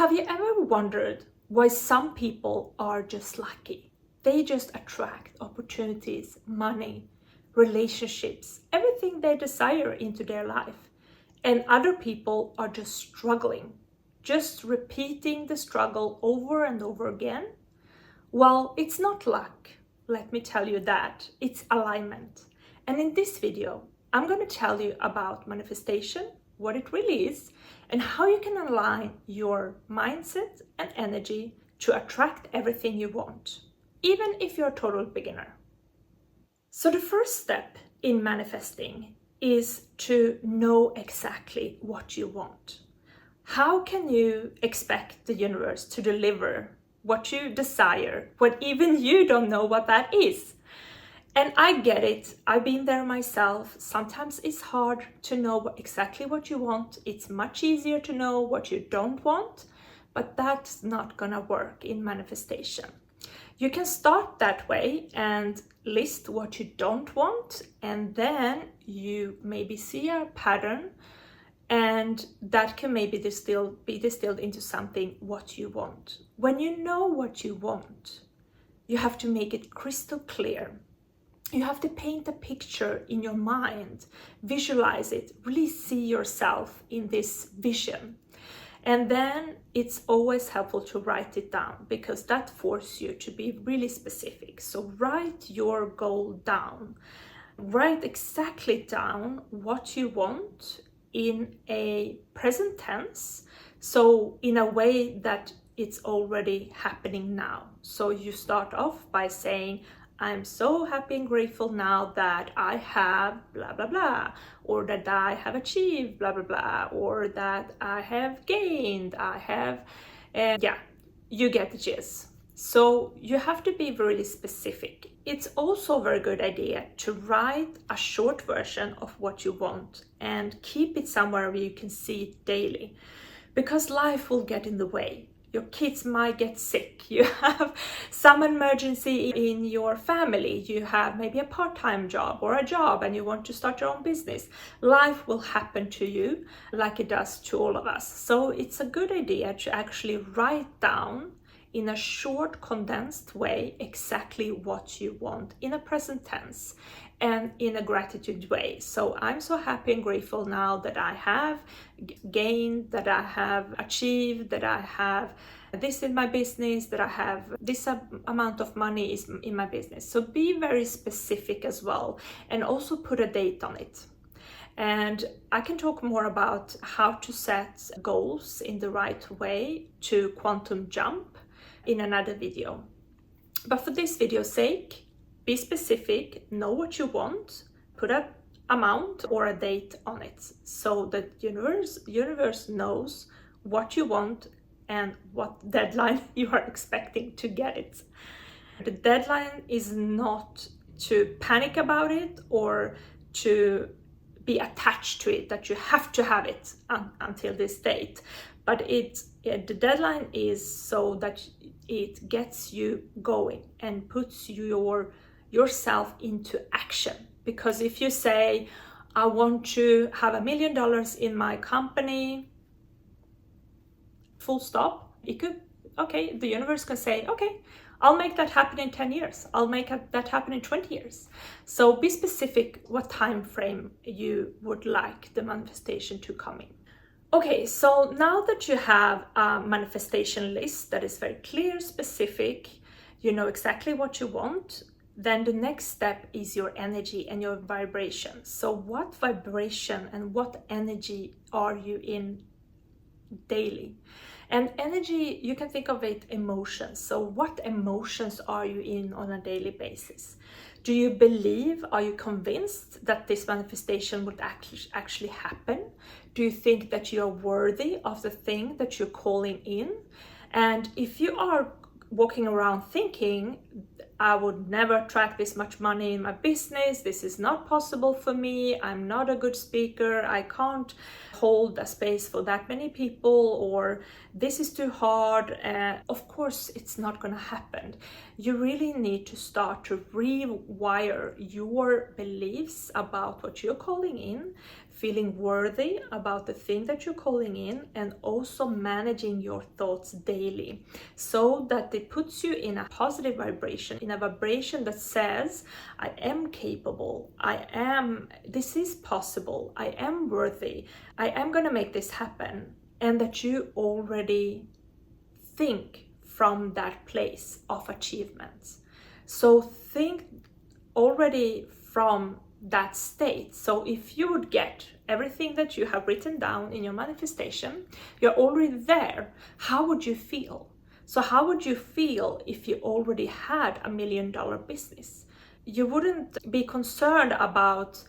Have you ever wondered why some people are just lucky? They just attract opportunities, money, relationships, everything they desire into their life. And other people are just struggling, just repeating the struggle over and over again. Well, it's not luck, let me tell you that. It's alignment. And in this video, I'm going to tell you about manifestation, what it really is, and how you can align your mindset and energy to attract everything you want, even if you're a total beginner. So the first step in manifesting is to know exactly what you want. How can you expect the universe to deliver what you desire when even you don't know what that is? And I get it. I've been there myself. Sometimes it's hard to know exactly what you want. It's much easier to know what you don't want, but that's not gonna work in manifestation. You can start that way and list what you don't want, and then you maybe see a pattern, and that can maybe be distilled into something what you want. When you know what you want, you have to make it crystal clear. You have to paint a picture in your mind, visualize it, really see yourself in this vision. And then it's always helpful to write it down, because that forces you to be really specific. So write your goal down. Write exactly down what you want in a present tense, so in a way that it's already happening now. So you start off by saying, I'm so happy and grateful now that I have blah, blah, blah, or that I have achieved blah, blah, blah, or that I have gained, you get the gist. So you have to be really specific. It's also a very good idea to write a short version of what you want and keep it somewhere where you can see it daily, because life will get in the way. Your kids might get sick, you have some emergency in your family, you have maybe a part-time job or a job and you want to start your own business. Life will happen to you like it does to all of us. So it's a good idea to actually write down in a short, condensed way exactly what you want in a present tense and in a gratitude way. So I'm so happy and grateful now that I have gained, that I have achieved, that I have this in my business, that I have this amount of money is in my business. So be very specific as well, and also put a date on it. And I can talk more about how to set goals in the right way to quantum jump in another video. But for this video's sake, be specific, know what you want, put an amount or a date on it, so that universe knows what you want and what deadline you are expecting to get it. The deadline is not to panic about it or to be attached to it, that you have to have it until this date, but the deadline is so that it gets you going and puts yourself into action. Because if you say, I want to have $1 million in my company, full stop, the universe can say, okay, I'll make that happen in 10 years. I'll make that happen in 20 years. So be specific what time frame you would like the manifestation to come in. Okay, so now that you have a manifestation list that is very clear, specific, you know exactly what you want, then the next step is your energy and your vibration. So what vibration and what energy are you in daily? And energy, you can think of it emotions. So what emotions are you in on a daily basis? Do you believe, are you convinced that this manifestation would actually happen? Do you think that you are worthy of the thing that you're calling in? And if you are walking around thinking, I would never attract this much money in my business, this is not possible for me, I'm not a good speaker, I can't hold a space for that many people, or this is too hard, of course it's not going to happen. You really need to start to rewire your beliefs about what you're calling in. feeling worthy about the thing that you're calling in, and also managing your thoughts daily so that it puts you in a positive vibration, in a vibration that says, I am capable, this is possible, I am worthy, I am going to make this happen, and that you already think from that place of achievements. So think already from that state. So if you would get everything that you have written down in your manifestation, you're already there, how would you feel? So how would you feel if you already had $1 million business? You wouldn't be concerned about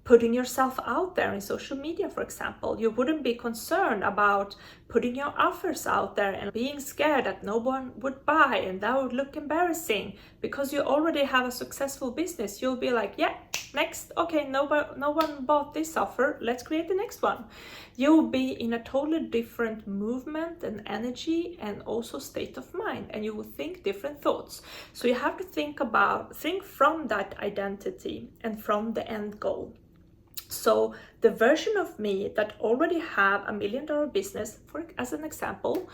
putting yourself out there in social media, for example. You wouldn't be concerned about putting your offers out there and being scared that no one would buy and that would look embarrassing, because you already have a successful business. You'll be like, yeah, next, okay, no one bought this offer, let's create the next one. You'll be in a totally different movement and energy and also state of mind, and you will think different thoughts. So you have to think from that identity and from the end goal. So the version of me that already have $1 million business, as an example,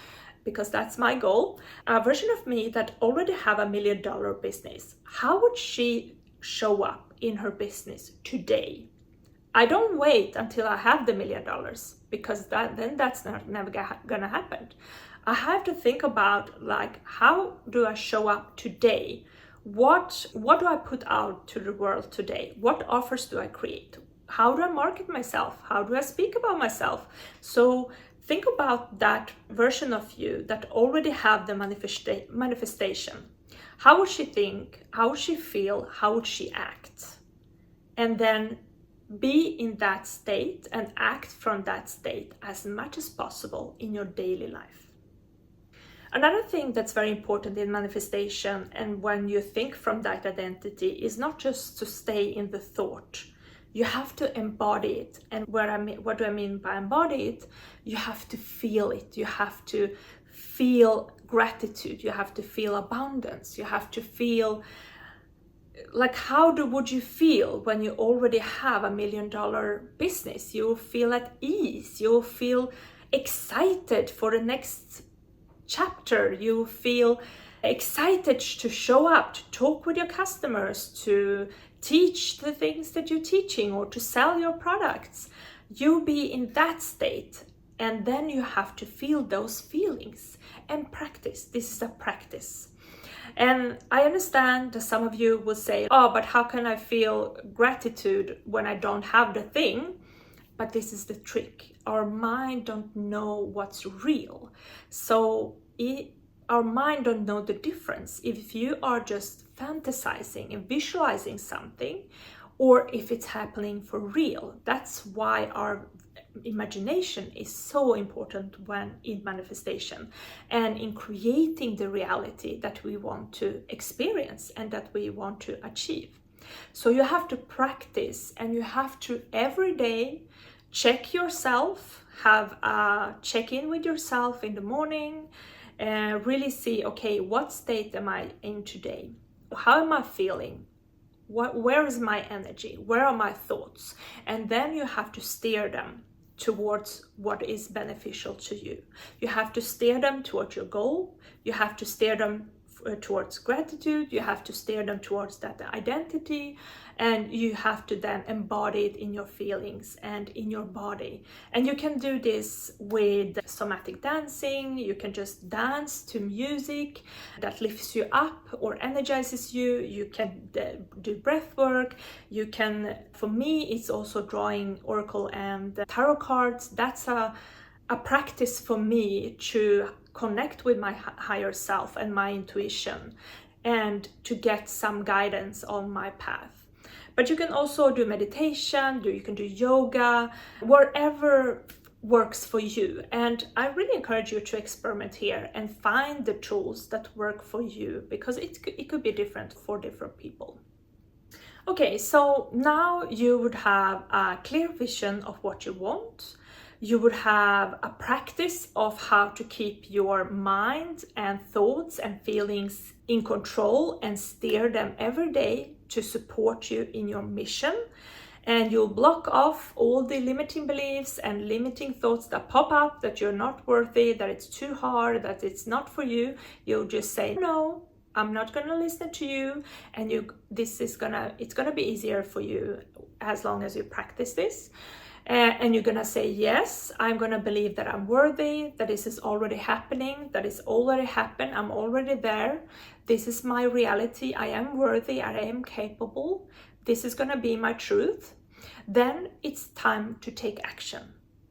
because that's my goal, a version of me that already have $1 million business, how would she show up in her business today? I don't wait until I have the $1 million, because then that's never gonna happen. I have to think about, like, how do I show up today? What do I put out to the world today? What offers do I create? How do I market myself? How do I speak about myself? So think about that version of you that already have the manifestation. How would she think? How would she feel? How would she act? And then be in that state and act from that state as much as possible in your daily life. Another thing that's very important in manifestation, and when you think from that identity, is not just to stay in the thought. You have to embody it. And what do I mean by embody it? You have to feel it. You have to feel gratitude. You have to feel abundance. You have to feel, like, would you feel when you already have $1 million business? You will feel at ease. You will feel excited for the next chapter. You will feel excited to show up, to talk with your customers, to teach the things that you're teaching, or to sell your products. You'll be in that state, and then you have to feel those feelings and practice. This is a practice. And I understand that some of you will say, oh, but how can I feel gratitude when I don't have the thing? But this is the trick. Our mind don't know what's real. So our mind don't know the difference if you are just fantasizing and visualizing something, or if it's happening for real. That's why our imagination is so important when in manifestation and in creating the reality that we want to experience and that we want to achieve. So you have to practice, and you have to every day check yourself, have a check-in with yourself in the morning, and really see, okay, what state am I in today? How am I feeling? Where is my energy? Where are my thoughts? And then you have to steer them towards what is beneficial to you. You have to steer them towards your goal. You have to steer them towards gratitude. You have to steer them towards that identity, and you have to then embody it in your feelings and in your body. And you can do this with somatic dancing. You can just dance to music that lifts you up or energizes you. You can do breath work. You can, for me, it's also drawing oracle and tarot cards. That's a practice for me to connect with my higher self and my intuition, and to get some guidance on my path. But you can also do meditation, you can do yoga, wherever works for you. And I really encourage you to experiment here and find the tools that work for you, because it could be different for different people. Okay, so now you would have a clear vision of what you want. You would have a practice of how to keep your mind and thoughts and feelings in control and steer them every day to support you in your mission. and you'll block off all the limiting beliefs and limiting thoughts that pop up, that you're not worthy, that it's too hard, that it's not for you. You'll just say, no, I'm not gonna listen to you, and it's gonna be easier for you as long as you practice this. And you're gonna say, yes, I'm gonna believe that I'm worthy, that this is already happening, that it's already happened, I'm already there. This is my reality, I am worthy, I am capable. This is gonna be my truth. Then it's time to take action.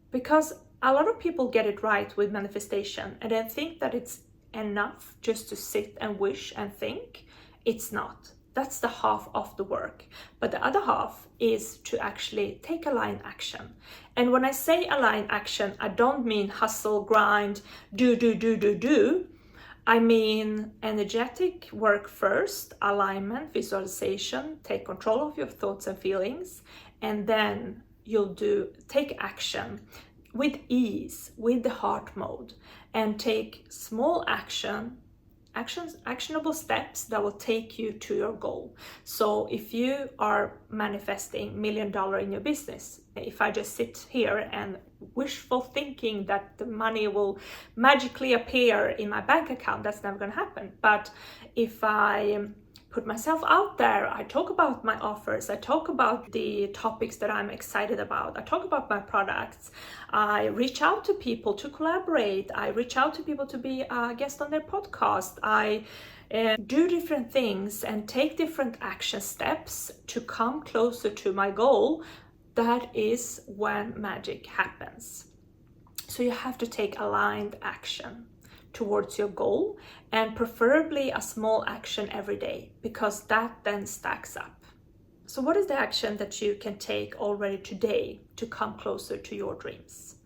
Because a lot of people get it right with manifestation and they think that it's enough just to sit and wish and think. It's not. That's the half of the work. But the other half is to actually take aligned action. And when I say aligned action, I don't mean hustle, grind, do. I mean energetic work first, alignment, visualization, take control of your thoughts and feelings, and then you'll take action with ease, with the heart mode, and take small actionable steps that will take you to your goal. So if you are manifesting $1 million in your business, if I just sit here and wishful thinking that the money will magically appear in my bank account, that's never going to happen. But if I put myself out there, I talk about my offers, I talk about the topics that I'm excited about, I talk about my products, I reach out to people to collaborate, I reach out to people to be a guest on their podcast, I do different things and take different action steps to come closer to my goal, that is when magic happens. So you have to take aligned action towards your goal, and preferably a small action every day, because that then stacks up. So what is the action that you can take already today to come closer to your dreams?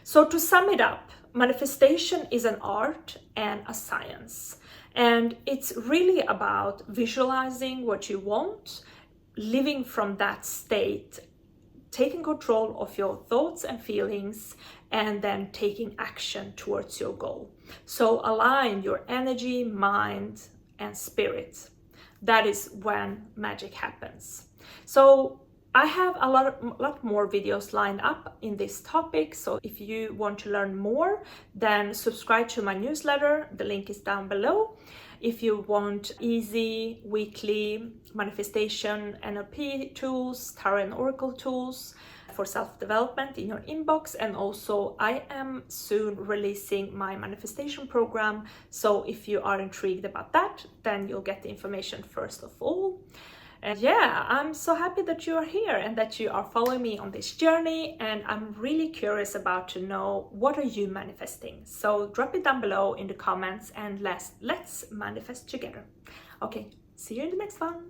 So to sum it up, manifestation is an art and a science, and it's really about visualizing what you want, living from that state, taking control of your thoughts and feelings, and then taking action towards your goal. So align your energy, mind, and spirit. That is when magic happens. So I have a lot more videos lined up in this topic. So if you want to learn more, then subscribe to my newsletter. The link is down below. If you want easy weekly manifestation NLP tools, Tarot and Oracle tools for self-development in your inbox, and also I am soon releasing my manifestation program. So if you are intrigued about that, then you'll get the information first of all. And yeah, I'm so happy that you are here and that you are following me on this journey, and I'm really curious about to know, what are you manifesting? So drop it down below in the comments and let's manifest together. Okay, see you in the next one.